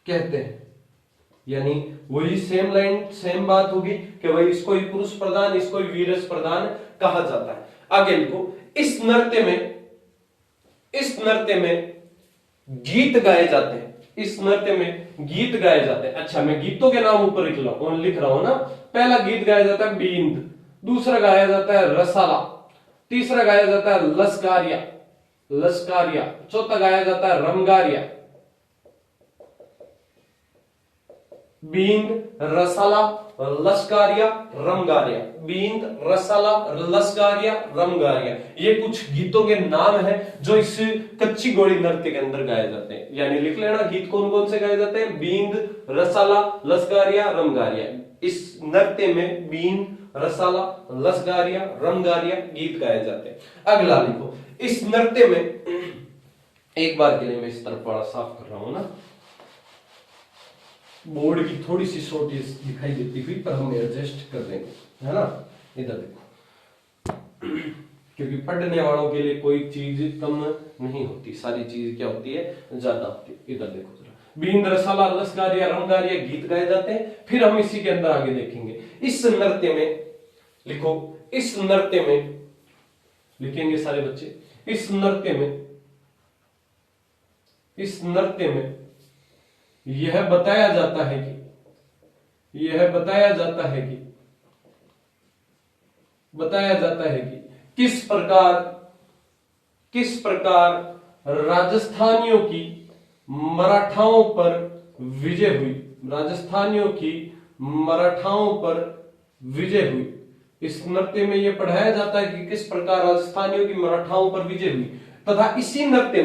कहते हैं। यानी वही सेम लाइन सेम बात होगी कि भाई इसको ही पुरुष प्रधान, इसको ही वीर रस प्रधान कहा जाता है। आगे लिखो, इस नृत्य में गीत गाए जाते हैं। इस नृत्य में गीत गाए जाते हैं। अच्छा, मैं गीतों के नाम ऊपर लिख रहा हूं ना। पहला गीत गाया जाता है बींद, दूसरा गाया जाता है रसाला, तीसरा गाया जाता है लस्कारिया, चौथा गाया जाता है रमगारिया, बींद, रसाला, लश्कारिया, रमगारिया। बींद, रसाला, लश्कारिया, रमगारिया, ये कुछ गीतों के नाम हैं जो इस कच्ची घोड़ी नृत्य के अंदर गाए जाते हैं। यानी लिख लेना गीत कौन कौन से गाए जाते हैं। बींद, रसाला, लश्कारिया, रमगारिया। इस नृत्य में बींद, रसाला, लश्कारिया, रमगारिया गीत गाए जाते हैं। अगला लिखो, इस नृत्य में एक बार के लिए मैं इस तरफ बड़ा साफ कर रहा हूं ना, बोर्ड की थोड़ी सी शॉर्टेज दिखाई देती हुई, पर हम एडजस्ट कर देंगे, है ना। इधर देखो, क्योंकि पढ़ने वालों के लिए कोई चीज कम नहीं होती, सारी चीज क्या होती है, ज्यादा होती है। इधर देखो जरा, बींद, रसाला, लश्कारिया, रमगारिया गीत गाए जाते हैं। फिर हम इसी के अंदर आगे देखेंगे। इस नृत्य में लिखो, इस नृत्य में लिखेंगे सारे बच्चे, इस नृत्य में यह बताया जाता है कि किस प्रकार राजस्थानियों की मराठाओं पर विजय हुई। इस नृत्य में यह पढ़ाया जाता है कि किस प्रकार राजस्थानियों की मराठाओं पर विजय हुई, तथा इसी नृत्य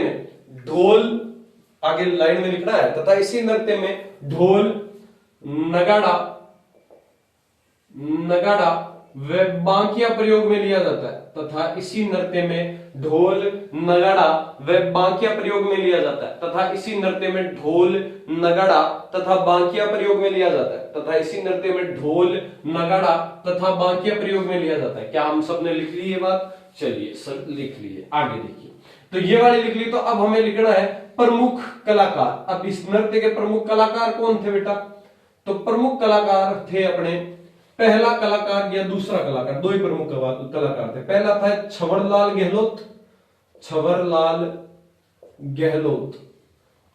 में ढोल, आगे लाइन में लिखना है, तथा इसी नृत्य में ढोल, नगाड़ा व बांकिया प्रयोग में लिया जाता है। तथा इसी नृत्य में ढोल, नगाड़ा व बांकिया प्रयोग में लिया जाता है। तथा इसी नृत्य में ढोल, नगाड़ा तथा बांकिया प्रयोग में लिया जाता है। तथा इसी नृत्य में ढोल, नगाड़ा तथा बांकिया प्रयोग में लिया जाता है। क्या हम सबने लिख ली ये बात? चलिए सर लिख ली है। आगे देखिए, तो ये वाली लिख ली। तो अब हमें लिखना है प्रमुख कलाकार। अब इस नृत्य के प्रमुख कलाकार कौन थे बेटा? तो प्रमुख कलाकार थे अपने, पहला कलाकार या दूसरा कलाकार, दो ही प्रमुख कलाकार थे। पहला था छबरलाल गहलोत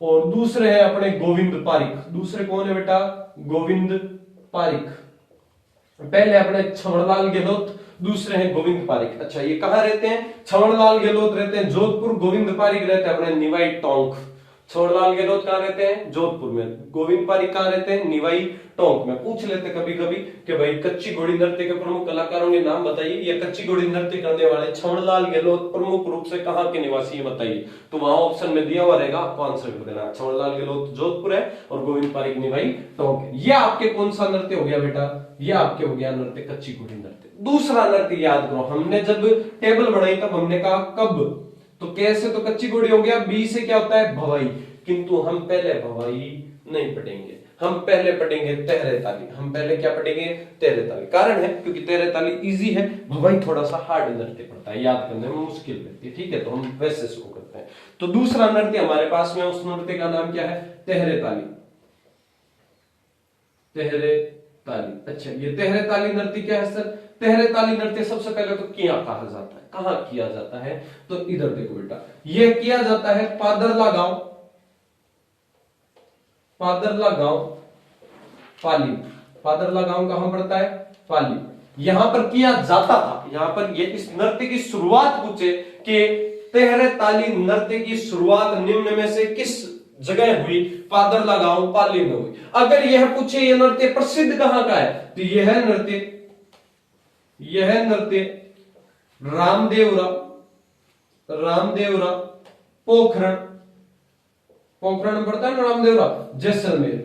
और दूसरे हैं अपने गोविंद पारिक। दूसरे कौन है बेटा? गोविंद पारिक। पहले अपने छबरलाल गहलोत, दूसरे हैं गोविंद पारिक। अच्छा, ये कहां रहते हैं? छबरलाल गहलोत रहते हैं जोधपुर, गोविंद पारिक रहते हैं अपने निवाई टोंक। छबरलाल गहलोत कहां रहते हैं? जोधपुर में। गोविंद पारिक कहां रहते हैं? निवाई टोंक में। पूछ लेते कभी कभी कि भाई कच्ची घोड़ी नृत्य के प्रमुख कलाकारों के नाम बताइए, या कच्ची घोड़ी नृत्य करने वाले छबरलाल गहलोत प्रमुख रूप से कहां के निवासी है बताइए। तो वहां ऑप्शन में दिया हुआ रहेगा, आपको आंसर कर देना। छबरलाल गहलोत जोधपुर है और गोविंद पारिक निवाई टोंक है। ये आपके कौन सा नृत्य हो गया बेटा? ये आपके हो गया नृत्य कच्ची घोड़ी नृत्य। दूसरा नृत्य याद करो, हमने जब टेबल बनाई तब हमने कहा कब, तो कैसे, तो कच्ची घोड़ी हो गया, बी से क्या होता है? भवाई। किंतु हम पहले भवाई नहीं पढ़ेंगे, हम पहले पढ़ेंगे तेहरे ताली। हम पहले क्या पढ़ेंगे? तेहरे ताली। कारण है क्योंकि तेहरे ताली इजी है, भवाई थोड़ा सा हार्ड नृत्य पड़ता है, याद करने में मुश्किल रहती है। ठीक है, तो हम वैसे शुरू करते हैं। तो दूसरा नृत्य हमारे पास में, उस नृत्य का नाम क्या है? तेहरे ताली। तेहरे ताली। अच्छा, ये तेहरे ताली नृत्य क्या है सर? तेहरे ताली नृत्य सबसे पहले तो किया कहा जाता है। कहां किया जाता है? तो इधर देखो बेटा, यह किया जाता है पादरला गांव, पाली। पादरला गांव कहां पड़ता है? पाली। यहां पर किया जाता था। यहां पर ये इस नृत्य की शुरुआत पूछे कि तेहरे ताली नृत्य की शुरुआत निम्न में से किस जगह हुई? पादरला गांव, पाली में हुई। अगर यह पूछे यह नृत्य प्रसिद्ध कहां का है, तो यह नृत्य रामदेवरा पोखरण पड़ता है ना, रामदेवरा जैसलमेर,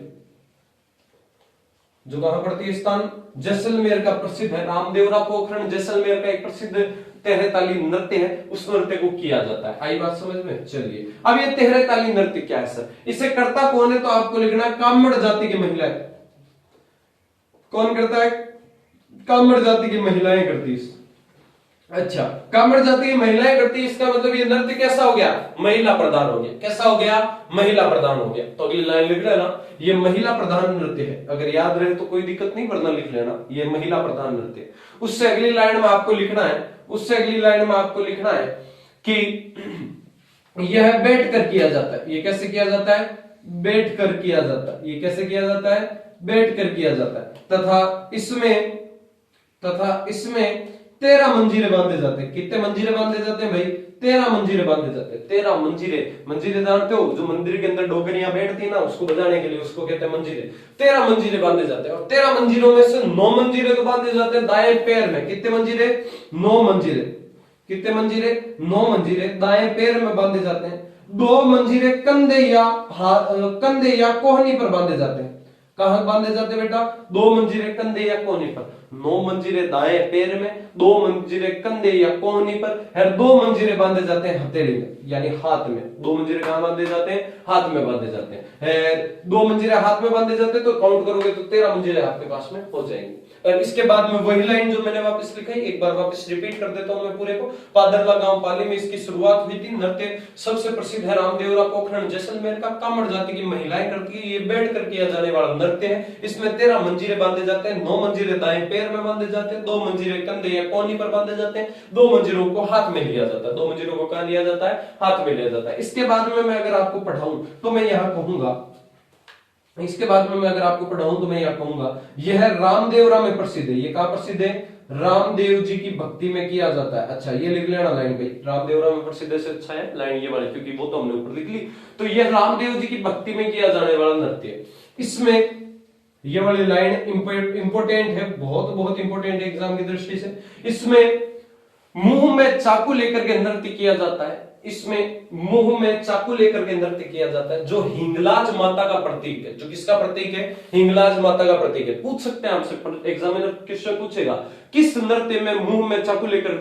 जो कहां पड़ती है स्थान? जैसलमेर का प्रसिद्ध है। रामदेवरा पोखरण जैसलमेर का एक प्रसिद्ध तेहरे ताली नृत्य है, उस नृत्य को किया जाता है। आई बात समझ में? चलिए, अब ये तेहरे ताली नृत्य क्या है सर? इसे करता कौन है? तो आपको लिखना है कामड़ जाति की महिलाएं। कौन करता है? कामड़ जाति की महिलाएं करती है। अच्छा, कामड़ जाति की महिलाएं करती है, इसका मतलब ये नृत्य कैसा हो गया? महिला प्रधान हो गया। कैसा हो गया? महिला प्रधान हो गया। तो अगली लाइन लिख लेना, ये महिला प्रधान नृत्य है। अगर याद रहे तो कोई दिक्कत नहीं, वरना लिख लेना ये महिला प्रधान नृत्य। उससे अगली लाइन में आपको लिखना है, कि यह बैठ कर किया जाता है। ये कैसे किया जाता है? बैठ कर किया जाता है। ये कैसे किया जाता है? बैठ कर किया जाता है। तथा इसमें 13 मंजीरे बांधे जाते हैं। कितने मंजीरे बांधे जाते हैं भाई? 13 मंजीरे बांधे जाते हैं। 13 मंजीरे, मंजीरे जानते हो जो मंदिर के अंदर डोगरियां बैठती है ना उसको बजाने के लिए, उसको कहते हैं मंजीरे। 13 मंजीरे बांधे जाते हैं और 13 मंजीरों में से 9 मंजीरे तो बांधे जाते हैं दाएं पैर में। कितने मंजीरे? 9 मंजीरे। कितने मंजीरे? 9 मंजीरे दाएं पैर में बांधे जाते हैं। 2 मंजीरे कंधे या कोहनी पर बांधे जाते हैं। कहां बांधे जाते हैं बेटा? 2 मंजीरे कंधे या कोहनी पर। 9 मंजीरे दाएं पैर में, 2 मंजीरे कंधे या कोहनी पर, और 2 मंजीरे बांधे जाते हैं हथेली में यानी हाथ में। 2 मंजीरे कहां बांधे जाते हैं? हाथ में बांधे जाते हैं। 2 मंजीरे हाथ में बांधे जाते हैं तो काउंट करोगे तो 13 मंजीरे आपके पास में हो जाएंगे। और इसके बाद में वही लाइन जो मैंने वापस लिखी, एक बार वापस रिपीट कर देता हूं मैं पूरे को। पादरला गांव पाली में इसकी शुरुआत हुई थी। नृत्य सबसे प्रसिद्ध है रामदेवरा पोखरण जैसलमेर का। कामड़ जाति की महिलाएं करती है। ये बैठ कर किया जाने वाला नृत्य है। इसमें 13 मंजीरे बांधे जाते हैं। 9 मंजीरे दाएं पैर में बांधे जाते हैं, 2 मंजीरे कंधे या कोहनी पर बांधे जाते हैं, 2 मंजीरों को हाथ में लिया जाता है। 2 मंजीरों को कहां लिया जाता है? हाथ में लिया जाता है। इसके बाद में मैं अगर आपको पढ़ाऊं तो मैं यहां कहूंगा, इसके बाद में मैं अगर आपको पढ़ाऊं तो मैं यह कहूंगा यह रामदेवरा में प्रसिद्ध है। ये कहां प्रसिद्ध है? रामदेव जी की भक्ति में किया जाता है। अच्छा ये लिख लेना लाइन भाई, रामदेवरा में प्रसिद्ध से अच्छा है लाइन ये वाली, क्योंकि वो तो हमने ऊपर लिख ली। तो यह रामदेव जी की भक्ति में किया जाने वाला नृत्य है। इसमें ये वाली लाइन इंपोर्टेंट है, बहुत बहुत इंपोर्टेंट है एग्जाम की दृष्टि से। इसमें मुंह में चाकू लेकर के नृत्य किया जाता है। इसमें मुंह में चाकू लेकर के नृत्य किया जाता है, जो हिंगलाज माता का प्रतीक है। जो किसका प्रतीक है? हिंगलाज माता का प्रतीक है। पूछ सकते हैं आपसे एग्जामिनर, क्वेश्चन पूछेगा किस नृत्य में मुंह में चाकू लेकर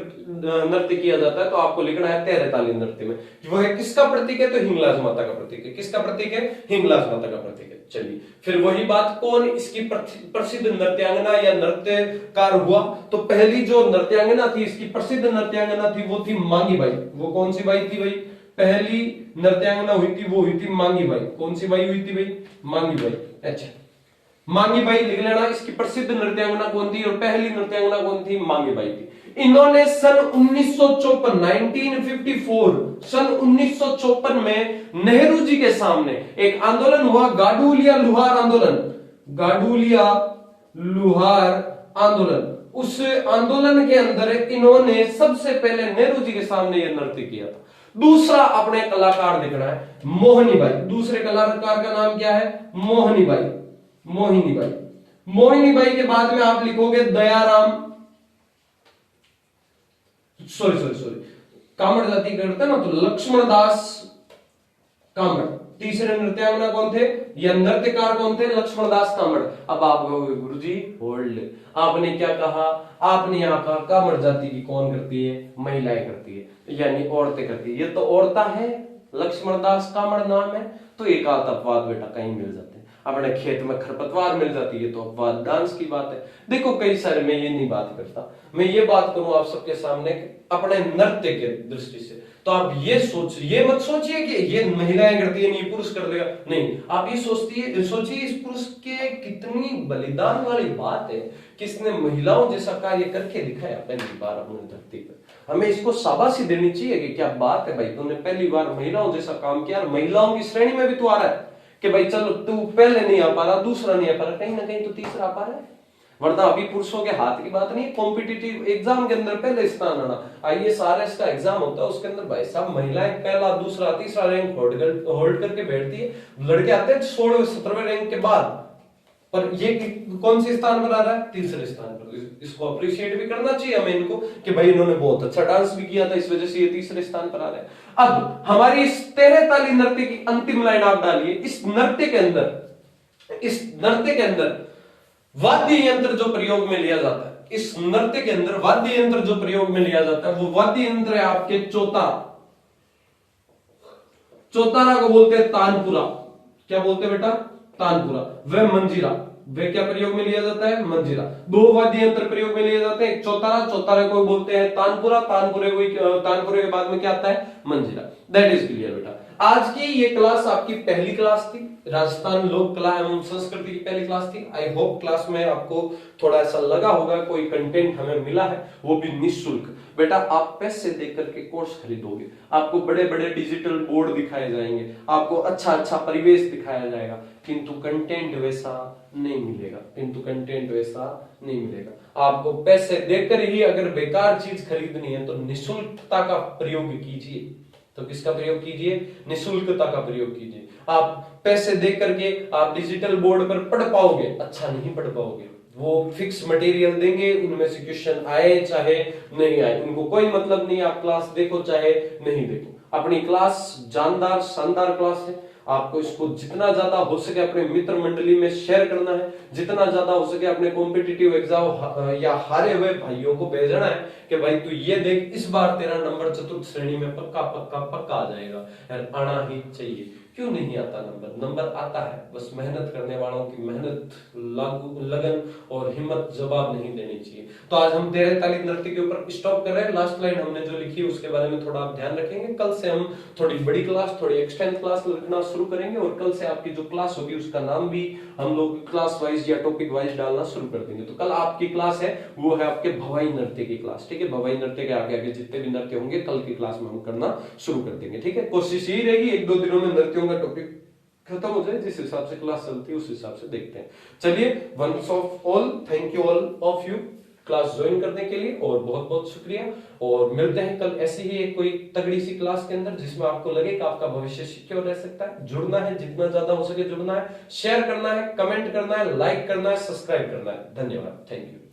नृत्य किया जाता है, तो आपको लिखना है तेरे ताली नृत्य में। वो है किसका प्रतीक है? तो हिंगलाज माता का प्रतीक है। किसका प्रतीक है? हिंगलाज माता का प्रतीक है। चलिए फिर वही बात, कौन इसकी प्रसिद्ध नृत्यांगना या नृत्यकार हुआ? तो पहली जो नृत्यांगना थी, इसकी प्रसिद्ध नृत्यांगना थी, वो थी मांगी बाई। वो कौन सी बाई थी भाई? पहली नृत्यांगना हुई थी वो हुई थी मांगी बाई। कौन सी बाई हुई थी भाई? मांगी बाई। अच्छा मांगी बाई लिख लेना। इसकी प्रसिद्ध नृत्यांगना कौन थी और पहली नृत्यांगना कौन थी? मांगी बाई थी। इन्होंने सन 1954 सन 1954 में नेहरू जी के सामने एक आंदोलन हुआ, गाडुलिया लुहार आंदोलन। गाडुलिया लुहार आंदोलन। उस आंदोलन के अंदर इन्होंने सबसे पहले नेहरू जी के सामने यह नृत्य किया था। दूसरा अपने कलाकार लिखना है मोहिनी बाई। दूसरे कलाकार का नाम क्या है? Mohini by. Mohini by. Mohini by के बाद में आप लिखोगे दयाराम, सॉरी कामड़ जाति करते ना, तो लक्ष्मण दास कामड़। तीसरे नृत्यांगना कौन थे या नृत्यकार कौन थे? लक्ष्मण दास कामड़। अब आप कहोगे गुरुजी होल्ड, आपने क्या कहा? आपने यहाँ कहा कामड़ जाति की कौन करती है? महिलाएं करती है, यानी औरतें करती है। ये तो औरता है, लक्ष्मण दास कामड़ नाम है, तो एक आध अपवाद बेटा कहीं मिल जाते हैं। अपने खेत में खरपतवार मिल जाती है तो अपवाद डांस की बात है। देखो कई सारे, मैं ये नहीं बात करता, मैं ये बात करूं आप सबके सामने अपने नृत्य के दृष्टि से। तो आप ये मत सोचिए कि ये महिलाएं करती है, नहीं पुरुष कर देगा, नहीं। आप ये सोचिए इस पुरुष के कितनी बलिदान वाली बात है कि इसने महिलाओं जैसा कार्य करके दिखाया पहली बार अपनी धरती पर। हमें इसको शाबाशी देनी चाहिए कि क्या बात है भाई, तूने पहली बार महिलाओं जैसा काम किया। महिलाओं की श्रेणी में भी तू आ रहा है कि भाई चलो तू पहले नहीं आ पा रहा, दूसरा नहीं आ पा रहा, कहीं ना कहीं तो तीसरा आ पा रहा है। वरना अभी पुरुषों के हाथ की बात नहीं है। कॉम्पिटिटिव एग्जाम के अंदर पहले स्थान आना, IAS RS का एग्जाम होता है, उसके अंदर भाई साहब महिलाएं पहला दूसरा तीसरा रैंक होल्ड करके बैठती है। लड़के आते हैं 16वें 17वें रैंक के बाद, पर ये कौन से स्थान पर आ रहा है? तीसरे स्थान पर। इसको अप्रिशिएट भी करना चाहिए हमें इनको कि भाई इन्होंने बहुत अच्छा डांस भी किया था, इस वजह से ये तीसरे स्थान पर आ रहे हैं। अब हमारी इस 13 ताली नृत्य की अंतिम लाइन आप डालिए। इस नृत्य के अंदर वाद्य यंत्र जो प्रयोग में लिया जाता है, इस नृत्य के अंदर वाद्य यंत्र जो प्रयोग में लिया जाता है, वो वाद्य यंत्र है आपके चौतारा। चौतारा को बोलते हैं तानपुरा। क्या बोलते हैं बेटा? तानपुरा। वह मंजीरा, वे क्या प्रयोग में लिया जाता है? मंजीरा। 2 वाद्य यंत्र प्रयोग में लिए जाते हैं, एक चौतारा, चौतारे को बोलते हैं तानपुरा, तानपुरे के बाद में क्या आता है? मंजीरा। दैट इज क्लियर बेटा। आज की ये क्लास आपकी पहली क्लास थी, राजस्थान लोक कला एवं संस्कृति की पहली क्लास थी। आई होप क्लास में आपको थोड़ा ऐसा लगा होगा, कोई कंटेंट हमें मिला है, वो भी निःशुल्क। बेटा आप पैसे देकर के कोर्स खरीदोगे, आपको बड़े बड़े डिजिटल बोर्ड दिखाए जाएंगे, आपको अच्छा अच्छा परिवेश दिखाया जाएगा, किंतु कंटेंट वैसा नहीं मिलेगा, किंतु कंटेंट वैसा नहीं मिलेगा। आपको पैसे देकर ही अगर बेकार चीज खरीदनी है तो निःशुल्कता का प्रयोग कीजिए। तो किसका प्रयोग कीजिए? निःशुल्कता का प्रयोग कीजिए। आप पैसे दे करके आप डिजिटल बोर्ड पर पढ़ पाओगे? अच्छा नहीं पढ़ पाओगे। वो फिक्स मटेरियल देंगे, उनमें से क्वेश्चन आए चाहे नहीं आए, उनको कोई मतलब नहीं, आप क्लास देखो चाहे नहीं देखो। अपनी क्लास जानदार शानदार क्लास है, आपको इसको जितना ज्यादा हो सके अपने मित्र मंडली में शेयर करना है, जितना ज्यादा हो सके अपने कॉम्पिटिटिव एग्जाम या हारे हुए भाइयों को भेजना है कि भाई तू ये देख, इस बार तेरा नंबर चतुर्थ श्रेणी में पक्का पक्का पक्का आ जाएगा, यार आना ही चाहिए। क्यों नहीं आता नंबर? नंबर आता है, बस मेहनत करने वालों की मेहनत, लगन और हिम्मत जवाब नहीं देनी चाहिए। तो आज हम 13 ताली नृत्य के ऊपर स्टॉप कर रहे हैं। लास्ट लाइन हमने जो लिखी है उसके बारे में थोड़ा आप ध्यान रखेंगे। कल से हम थोड़ी बड़ी क्लास, थोड़ी एक्सटेंड क्लास लिखना शुरू करेंगे और कल से आपकी जो क्लास होगी उसका नाम भी हम लोग क्लास वाइज या टॉपिक वाइज डालना शुरू कर देंगे। तो कल आपकी क्लास है वो है आपके भवाई नृत्य की क्लास, ठीक है। भवाई नृत्य के आगे आगे जितने भी नृत्य होंगे कल की क्लास में हम करना शुरू कर देंगे, ठीक है। कोशिश यही रहेगी 1-2 दिनों में नृत्यों का टॉपिक खत्म हो जाए, जिस हिसाब से क्लास चलती है उस हिसाब से देखते हैं। चलिए, once of all, thank you all of you class join करने के लिए और बहुत बहुत शुक्रिया। और मिलते हैं कल ऐसी ही एक कोई तगड़ी सी क्लास के अंदर जिसमें आपको लगे कि आपका भविष्य सिक्योर रह सकता है। जुड़ना है, जितना ज्यादा हो सके जुड़ना है, शेयर करना है, कमेंट करना है, लाइक करना है, सब्सक्राइब करना है। धन्यवाद, थैंक यू।